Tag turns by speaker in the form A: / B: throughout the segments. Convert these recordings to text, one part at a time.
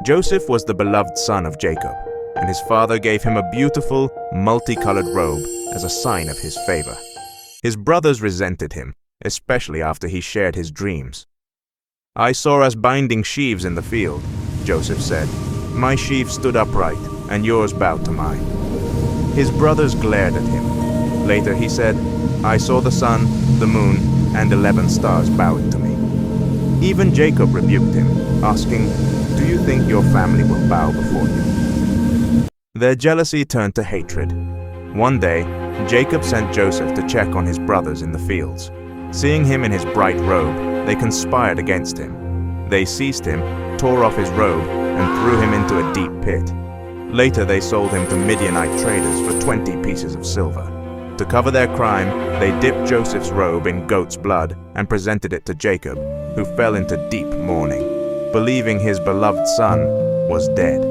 A: Joseph was the beloved son of Jacob, and his father gave him a beautiful, multicolored robe as a sign of his favor. His brothers resented him, especially after he shared his dreams. "I saw us binding sheaves in the field," Joseph said. "My sheaf stood upright, and yours bowed to mine." His brothers glared at him. Later he said, "I saw the sun, the moon, and 11 stars bowing to me." Even Jacob rebuked him, asking, "Do you think your family will bow before you?" Their jealousy turned to hatred. One day, Jacob sent Joseph to check on his brothers in the fields. Seeing him in his bright robe, they conspired against him. They seized him, tore off his robe, and threw him into a deep pit. Later they sold him to Midianite traders for 20 pieces of silver. To cover their crime, they dipped Joseph's robe in goat's blood and presented it to Jacob, who fell into deep mourning, believing his beloved son was dead.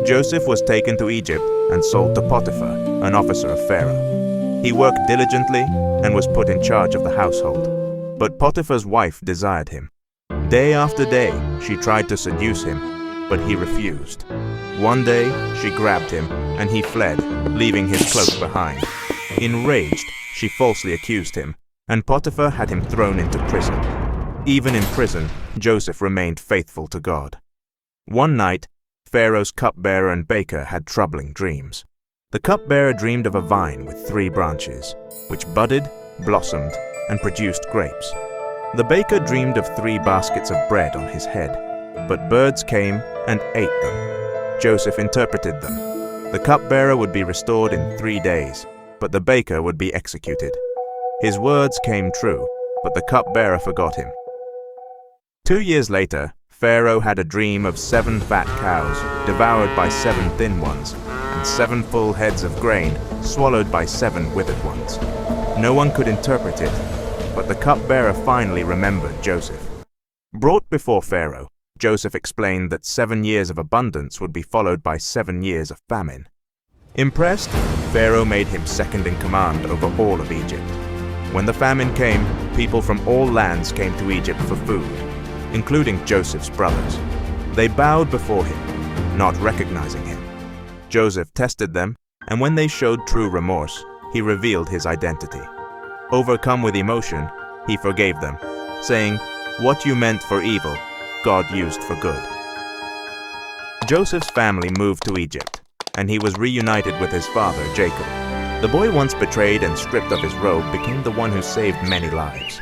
A: Joseph was taken to Egypt and sold to Potiphar, an officer of Pharaoh. He worked diligently and was put in charge of the household. But Potiphar's wife desired him. Day after day, she tried to seduce him, but he refused. One day, she grabbed him, and he fled, leaving his cloak behind. Enraged, she falsely accused him, and Potiphar had him thrown into prison. Even in prison, Joseph remained faithful to God. One night, Pharaoh's cupbearer and baker had troubling dreams. The cupbearer dreamed of a vine with 3 branches, which budded, blossomed, and produced grapes. The baker dreamed of 3 baskets of bread on his head, but birds came and ate them. Joseph interpreted them. The cupbearer would be restored in 3 days, but the baker would be executed. His words came true, but the cupbearer forgot him. 2 years later, Pharaoh had a dream of 7 fat cows devoured by 7 thin ones, and 7 full heads of grain swallowed by 7 withered ones. No one could interpret it, but the cupbearer finally remembered Joseph. Brought before Pharaoh, Joseph explained that 7 years of abundance would be followed by 7 years of famine. Impressed, Pharaoh made him second in command over all of Egypt. When the famine came, people from all lands came to Egypt for food, including Joseph's brothers. They bowed before him, not recognizing him. Joseph tested them, and when they showed true remorse, he revealed his identity. Overcome with emotion, he forgave them, saying, "What you meant for evil, God used for good." Joseph's family moved to Egypt, and he was reunited with his father, Jacob. The boy once betrayed and stripped of his robe became the one who saved many lives.